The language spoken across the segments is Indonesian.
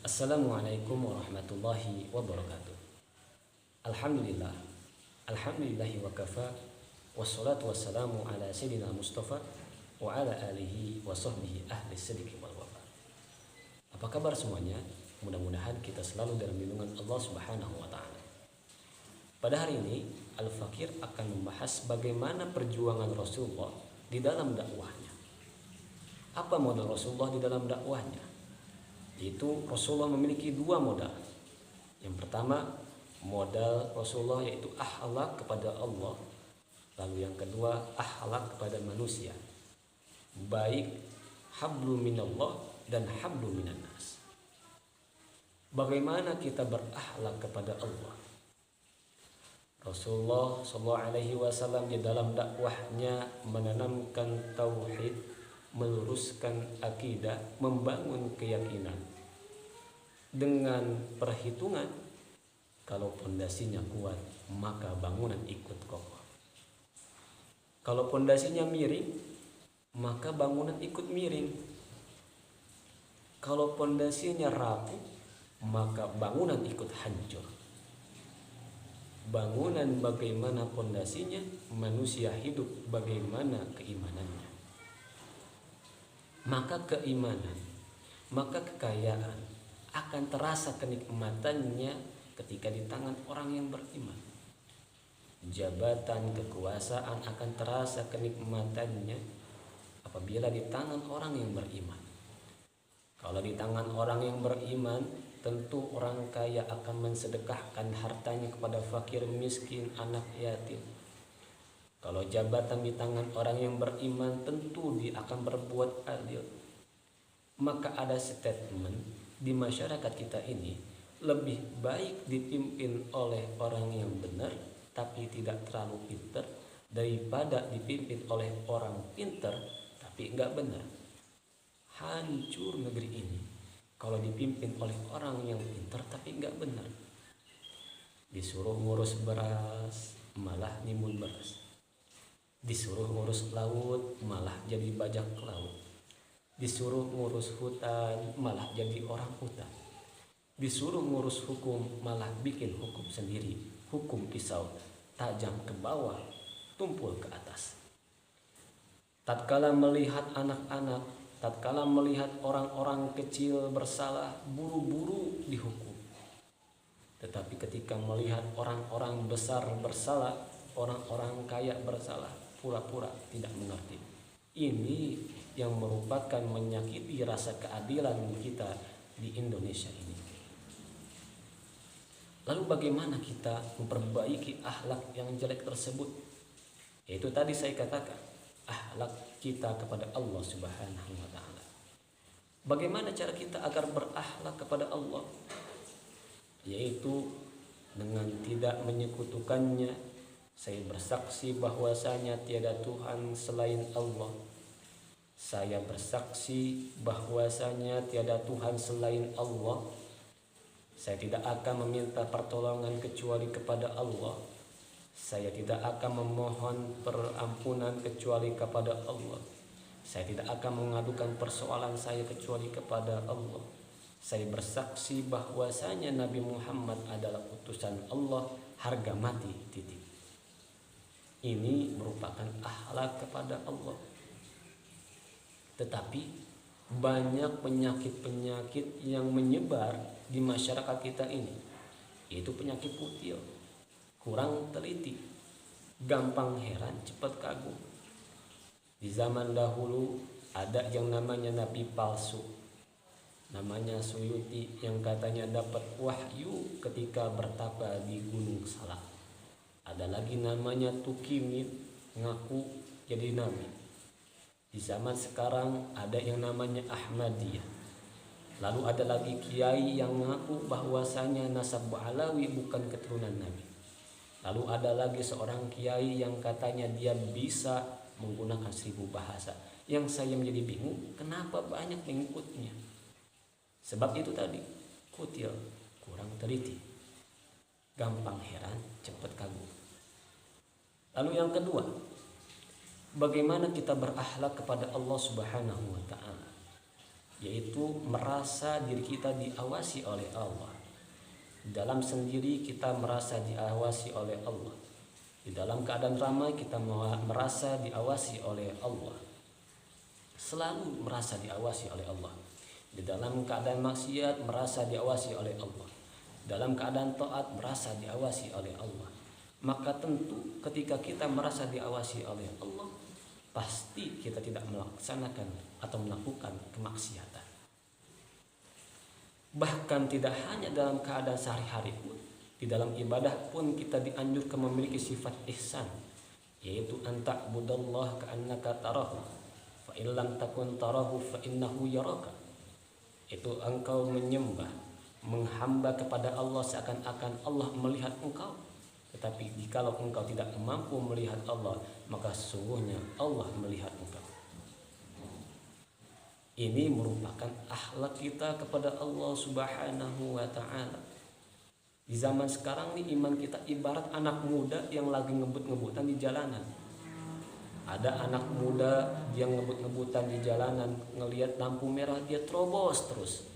Assalamualaikum warahmatullahi wabarakatuh. Alhamdulillah. Alhamdulillahi wa kafa. Wassalatu wassalamu ala sayyidina Mustafa wa ala alihi wa sahbihi ahli sidqi wal wafa. Apa kabar semuanya? Mudah-mudahan kita selalu dalam lindungan Allah Subhanahu wa taala. Pada hari ini, Al-Fakir akan membahas bagaimana perjuangan Rasulullah di dalam dakwahnya. Apa modal Rasulullah di dalam dakwahnya? Itu Rasulullah memiliki dua modal. Yang pertama, modal Rasulullah yaitu akhlak kepada Allah. Lalu yang kedua, akhlak kepada manusia. Baik hablu minallah dan hablu minannas. Bagaimana kita berakhlak kepada Allah? Rasulullah SAW di dalam dakwahnya menanamkan tauhid, meluruskan akidah, membangun keyakinan dengan perhitungan. Kalau pondasinya kuat, maka bangunan ikut kokoh. Kalau pondasinya miring, maka bangunan ikut miring. Kalau pondasinya rapuh, maka bangunan ikut hancur. Bangunan bagaimana pondasinya, manusia hidup bagaimana keimanannya. Maka keimanan, maka kekayaan akan terasa kenikmatannya ketika di tangan orang yang beriman. Jabatan, kekuasaan akan terasa kenikmatannya apabila di tangan orang yang beriman. Kalau di tangan orang yang beriman, tentu orang kaya akan mensedekahkan hartanya kepada fakir, miskin, anak yatim. Kalau jabatan di tangan orang yang beriman, tentu dia akan berbuat adil. Maka ada statement di masyarakat kita ini, lebih baik dipimpin oleh orang yang benar tapi tidak terlalu pintar, daripada dipimpin oleh orang pintar tapi enggak benar. Hancur negeri ini kalau dipimpin oleh orang yang pintar tapi enggak benar. Disuruh ngurus beras, malah nimbun beras. Disuruh ngurus laut, malah jadi bajak laut. Disuruh ngurus hutan, malah jadi orang hutan. Disuruh ngurus hukum, malah bikin hukum sendiri. Hukum pisau, tajam ke bawah, tumpul ke atas. Tatkala melihat anak-anak, tatkala melihat orang-orang kecil bersalah, buru-buru dihukum. Tetapi ketika melihat orang-orang besar bersalah, orang-orang kaya bersalah, pura-pura tidak mengerti. Ini yang merupakan menyakiti rasa keadilan kita di Indonesia ini. Lalu bagaimana kita memperbaiki akhlak yang jelek tersebut? Yaitu tadi saya katakan, akhlak kita kepada Allah Subhanahu wa taala. Bagaimana cara kita agar berakhlak kepada Allah? Yaitu dengan tidak menyekutukannya. Saya bersaksi bahwasanya tiada Tuhan selain Allah. Saya bersaksi bahwasanya tiada Tuhan selain Allah. Saya tidak akan meminta pertolongan kecuali kepada Allah. Saya tidak akan memohon perampunan kecuali kepada Allah. Saya tidak akan mengadukan persoalan saya kecuali kepada Allah. Saya bersaksi bahwasanya Nabi Muhammad adalah utusan Allah, harga mati titik. Ini merupakan akhlak kepada Allah. Tetapi banyak penyakit-penyakit yang menyebar di masyarakat kita ini, yaitu penyakit kutil, kurang teliti, gampang heran, cepat kagum. Di zaman dahulu ada yang namanya nabi palsu, namanya Suyuti, yang katanya dapat wahyu ketika bertapa di Gunung Salak. Ada lagi namanya Tukimin, ngaku jadi nabi. Di zaman sekarang ada yang namanya Ahmadiyah. Lalu ada lagi kiai yang ngaku bahwasanya nasab Alawi bukan keturunan nabi. Lalu ada lagi seorang kiai yang katanya dia bisa menggunakan 1000 bahasa. Yang saya menjadi bingung, kenapa banyak pengikutnya? Sebab itu tadi, kutil, kurang teliti, gampang heran, cepat kagum. Lalu yang kedua, bagaimana kita berakhlak kepada Allah Subhanahu wa taala? yaitu merasa diri kita diawasi oleh Allah. Di dalam sendiri kita merasa diawasi oleh Allah. Di dalam keadaan ramai kita merasa diawasi oleh Allah. Selalu merasa diawasi oleh Allah. Di dalam keadaan maksiat merasa diawasi oleh Allah. Dalam keadaan taat merasa diawasi oleh Allah. Maka tentu ketika kita merasa diawasi oleh Allah, pasti kita tidak melaksanakan atau melakukan kemaksiatan. Bahkan tidak hanya dalam keadaan sehari-hari pun, di dalam ibadah pun kita dianjurkan memiliki sifat ihsan, yaitu anta'budallah ka'annaka tarahu fa in lam takun tarahu fa innahu yaraka. Itu engkau menyembah, menghamba kepada Allah seakan-akan Allah melihat engkau. Tetapi jikalau engkau tidak mampu melihat Allah, maka sesungguhnya Allah melihat engkau. Ini merupakan akhlak kita kepada Allah Subhanahu wa ta'ala. Di zaman sekarang nih, iman kita ibarat anak muda yang lagi ngebut-ngebutan di jalanan. Ada anak muda yang ngebut-ngebutan di jalanan, ngelihat lampu merah dia terobos terus.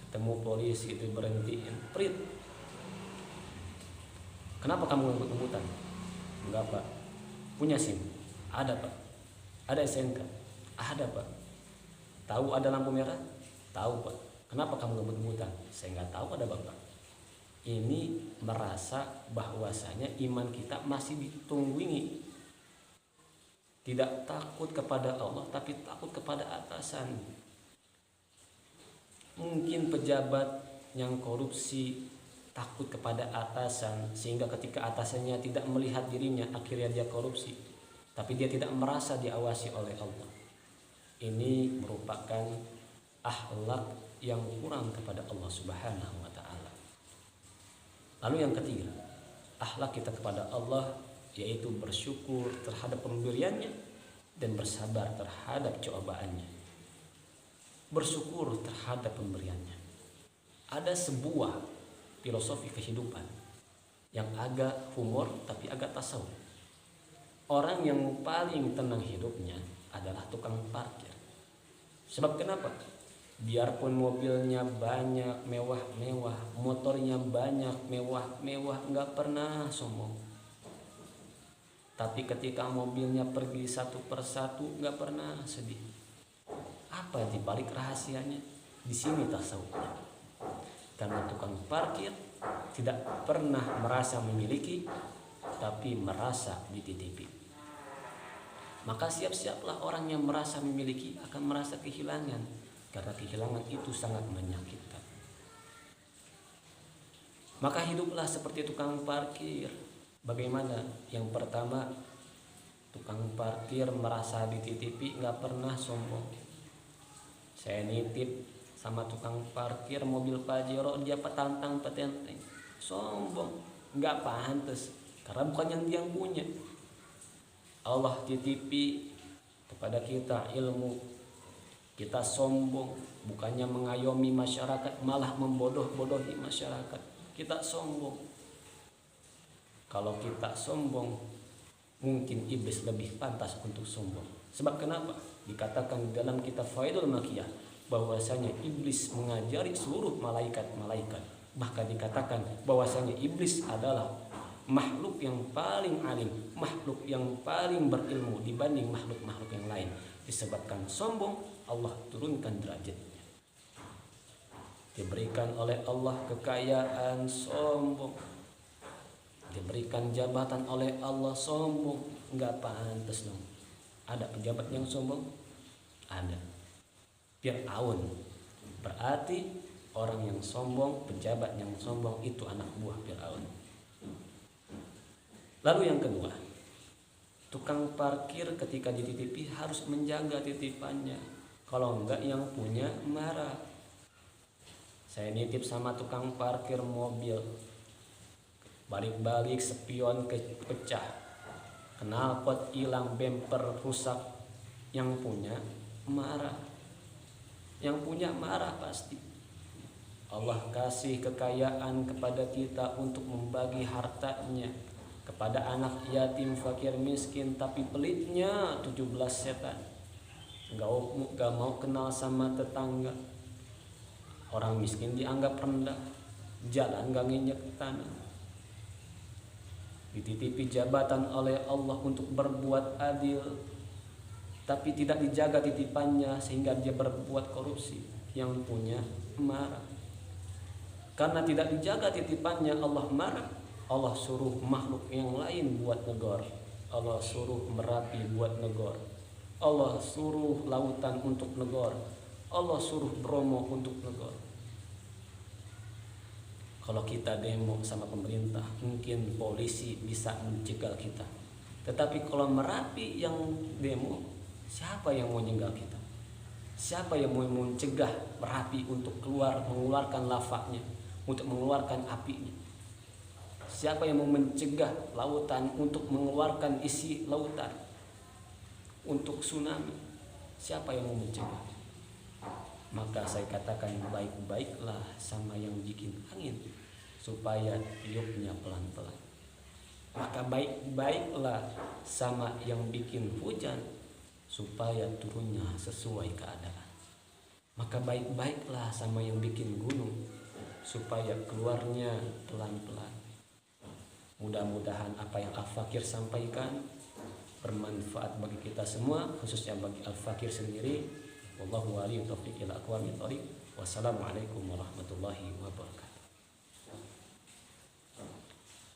Ketemu polisi itu berhentiin, "Prit, kenapa kamu ngebut-ngebutan?" "Enggak, Pak." "Punya SIM?" "Ada, Pak." "Ada SNK?" "Ada, Pak." "Tahu ada lampu merah?" "Tahu, Pak." "Kenapa kamu ngebut-ngebutan?" "Saya nggak tahu, ada Bapak." Ini merasa bahwasanya iman kita masih ditungguingi. Tidak takut kepada Allah, tapi takut kepada atasan. Mungkin pejabat yang korupsi takut kepada atasan, sehingga ketika atasannya tidak melihat dirinya, akhirnya dia korupsi. Tapi dia tidak merasa diawasi oleh Allah. Ini merupakan akhlak yang kurang kepada Allah Subhanahu wa ta'ala. Lalu yang ketiga, akhlak kita kepada Allah yaitu bersyukur terhadap pemberiannya dan bersabar terhadap cobaannya. Bersyukur terhadap pemberiannya. Ada sebuah filosofi kehidupan yang agak humor tapi agak tasawuf. Orang yang paling tenang hidupnya adalah tukang parkir. Sebab kenapa? Biarpun mobilnya banyak mewah-mewah, motornya banyak mewah-mewah, nggak pernah sombong. Tapi ketika mobilnya pergi satu persatu, nggak pernah sedih. Apa di balik rahasianya? Di sini tasawufnya. Karena tukang parkir tidak pernah merasa memiliki, tapi merasa dititipi. Maka siap-siaplah orang yang merasa memiliki akan merasa kehilangan, karena kehilangan itu sangat menyakitkan. Maka hiduplah seperti tukang parkir. Bagaimana? Yang pertama, tukang parkir merasa dititipi, nggak pernah sombong. Saya nitip sama tukang parkir mobil Pajero, dia petantang petenteng, sombong, nggak pantas, karena bukan yang dia punya. Allah titipi kepada kita ilmu, kita sombong, bukannya mengayomi masyarakat, malah membodoh-bodohi masyarakat. Kita sombong. Kalau kita sombong, mungkin iblis lebih pantas untuk sombong. Sebab kenapa? Dikatakan dalam kitab Faidul Makiyah bahwasanya iblis mengajari seluruh malaikat-malaikat. Bahkan dikatakan bahwasanya iblis adalah makhluk yang paling alim, makhluk yang paling berilmu dibanding makhluk-makhluk yang lain. Disebabkan sombong, Allah turunkan derajatnya. Diberikan oleh Allah kekayaan, sombong. Diberikan jabatan oleh Allah, sombong, nggak pantas dong. Ada pejabat yang sombong? Ada. Fir'aun. Berarti orang yang sombong, pejabat yang sombong itu anak buah Fir'aun. Lalu yang kedua, tukang parkir ketika dititipi harus menjaga titipannya. Kalau enggak yang punya marah. Saya nitip sama tukang parkir mobil, balik-balik spion pecah, knalpot hilang, bemper rusak, yang punya marah. Yang punya marah pasti. Allah kasih kekayaan kepada kita untuk membagi hartanya kepada anak yatim, fakir, miskin, tapi pelitnya 17 setan. nggak mau kenal sama tetangga. Orang miskin dianggap rendah, jalan nggak nginjek tanah. Dititipi jabatan oleh Allah untuk berbuat adil, tapi tidak dijaga titipannya sehingga dia berbuat korupsi. Yang punya marah. Karena tidak dijaga titipannya, Allah marah. Allah suruh makhluk yang lain buat negor. Allah suruh Merapi buat negor. Allah suruh lautan untuk negor. Allah suruh Bromo untuk negor. Kalau kita demo sama pemerintah, mungkin polisi bisa mencegal kita. Tetapi kalau Merapi yang demo, siapa yang mau nyegal kita? Siapa yang mau mencegah Merapi untuk mengeluarkan lavanya, untuk mengeluarkan apinya? Siapa yang mau mencegah lautan untuk mengeluarkan isi lautan untuk tsunami? Siapa yang mau mencegah? Maka saya katakan baik-baiklah sama yang bikin angin supaya tiupnya pelan-pelan. Maka baik-baiklah sama yang bikin hujan supaya turunnya sesuai keadaan. Maka baik-baiklah sama yang bikin gunung supaya keluarnya pelan-pelan. Mudah-mudahan apa yang Al-Fakir sampaikan bermanfaat bagi kita semua, khususnya bagi Al-Fakir sendiri. Wallahu a'lam bishawab. Wassalamualaikum warahmatullahi wabarakatuh.